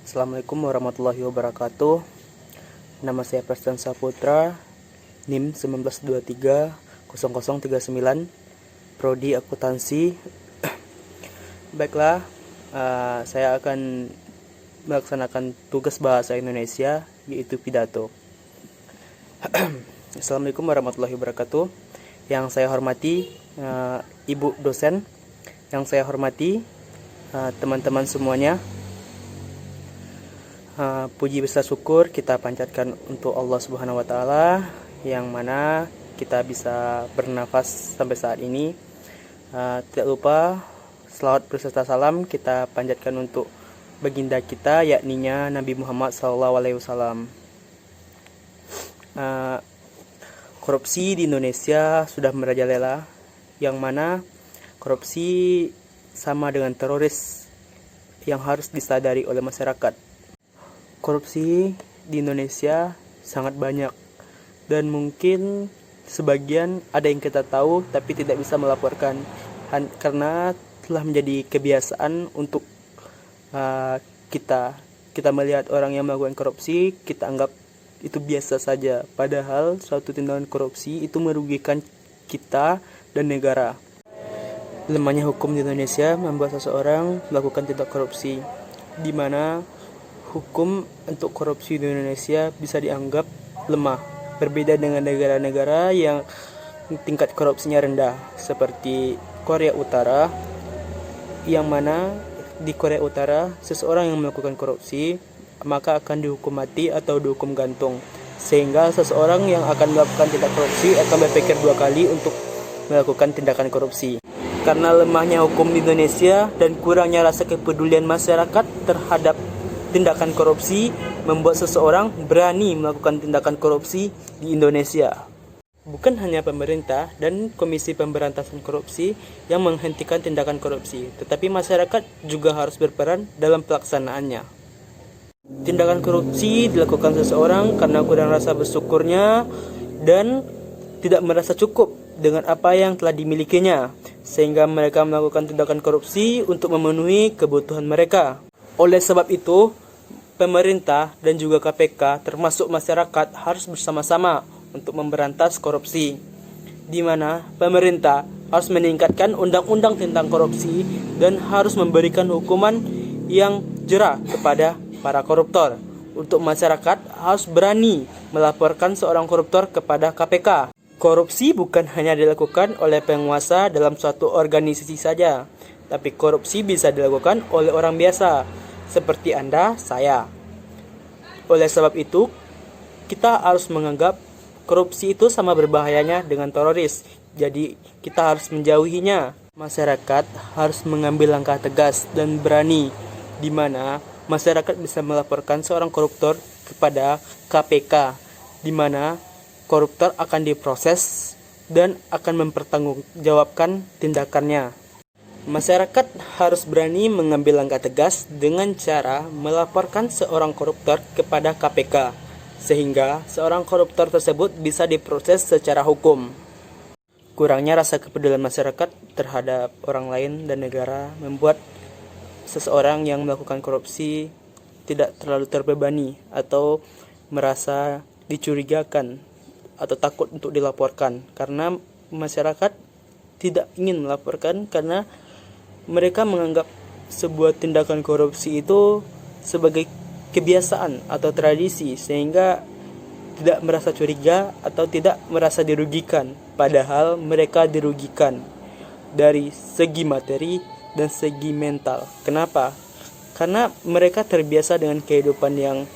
Assalamualaikum warahmatullahi wabarakatuh. Nama saya Preston Saputra, NIM 19230039, Prodi Akuntansi. Baiklah, saya akan melaksanakan tugas bahasa Indonesia, yaitu pidato. Assalamualaikum warahmatullahi wabarakatuh. Yang saya hormati Ibu dosen, yang saya hormati teman-teman semuanya. Puji besar syukur kita panjatkan untuk Allah Subhanahu wa Ta'ala, yang mana kita bisa bernafas sampai saat ini. Tidak lupa selawat berserta salam kita panjatkan untuk baginda kita, yakninya Nabi Muhammad SAW. Korupsi di Indonesia sudah merajalela, yang mana korupsi sama dengan teroris yang harus disadari oleh masyarakat. Korupsi di Indonesia sangat banyak, dan mungkin sebagian ada yang kita tahu tapi tidak bisa melaporkan karena telah menjadi kebiasaan untuk kita melihat orang yang melakukan korupsi, kita anggap itu biasa saja, padahal suatu tindakan korupsi itu merugikan kita dan negara. Lemahnya hukum di Indonesia membuat seseorang melakukan tindak korupsi, di mana hukum untuk korupsi di Indonesia bisa dianggap lemah, berbeda dengan negara-negara yang tingkat korupsinya rendah, seperti Korea Utara, yang mana di Korea Utara seseorang yang melakukan korupsi maka akan dihukum mati atau dihukum gantung, sehingga seseorang yang akan melakukan tindak korupsi akan berpikir dua kali untuk melakukan tindakan korupsi. Karena lemahnya hukum di Indonesia dan kurangnya rasa kepedulian masyarakat terhadap tindakan korupsi, membuat seseorang berani melakukan tindakan korupsi di Indonesia. Bukan hanya pemerintah dan Komisi Pemberantasan Korupsi yang menghentikan tindakan korupsi, tetapi masyarakat juga harus berperan dalam pelaksanaannya. Tindakan korupsi dilakukan seseorang karena kurang rasa bersyukurnya dan tidak merasa cukup dengan apa yang telah dimilikinya, sehingga mereka melakukan tindakan korupsi untuk memenuhi kebutuhan mereka. Oleh sebab itu, pemerintah dan juga KPK termasuk masyarakat harus bersama-sama untuk memberantas korupsi, di mana pemerintah harus meningkatkan undang-undang tentang korupsi dan harus memberikan hukuman yang jera kepada para koruptor. Untuk masyarakat harus berani melaporkan seorang koruptor kepada KPK. Korupsi bukan hanya dilakukan oleh penguasa dalam suatu organisasi saja, tapi korupsi bisa dilakukan oleh orang biasa, seperti Anda, saya. Oleh sebab itu, kita harus menganggap korupsi itu sama berbahayanya dengan teroris. Jadi, kita harus menjauhinya. Masyarakat harus mengambil langkah tegas dan berani, di mana masyarakat bisa melaporkan seorang koruptor kepada KPK, di mana koruptor akan diproses dan akan mempertanggungjawabkan tindakannya. Masyarakat harus berani mengambil langkah tegas dengan cara melaporkan seorang koruptor kepada KPK, sehingga seorang koruptor tersebut bisa diproses secara hukum. Kurangnya rasa kepedulian masyarakat terhadap orang lain dan negara membuat seseorang yang melakukan korupsi tidak terlalu terbebani atau merasa dicurigakan atau takut untuk dilaporkan, karena masyarakat tidak ingin melaporkan karena mereka menganggap sebuah tindakan korupsi itu sebagai kebiasaan atau tradisi, sehingga tidak merasa curiga atau tidak merasa dirugikan, padahal mereka dirugikan dari segi materi dan segi mental. Kenapa? Karena mereka terbiasa dengan kehidupan yang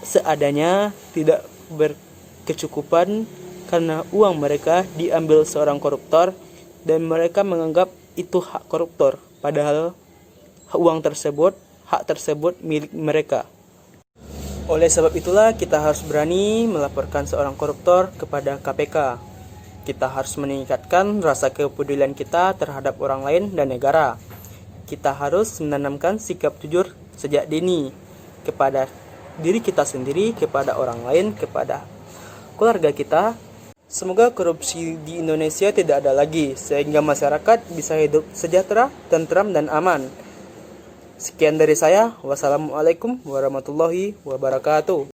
seadanya, tidak berkecukupan karena uang mereka diambil seorang koruptor, dan mereka menganggap itu hak koruptor, padahal hak tersebut milik mereka. Oleh sebab itulah kita harus berani melaporkan seorang koruptor kepada KPK. Kita harus meningkatkan rasa kepedulian kita terhadap orang lain dan negara. Kita harus menanamkan sikap jujur sejak dini kepada diri kita sendiri, kepada orang lain, kepada keluarga kita. Semoga korupsi di Indonesia tidak ada lagi, sehingga masyarakat bisa hidup sejahtera, tentram, dan aman. Sekian dari saya. Wassalamualaikum warahmatullahi wabarakatuh.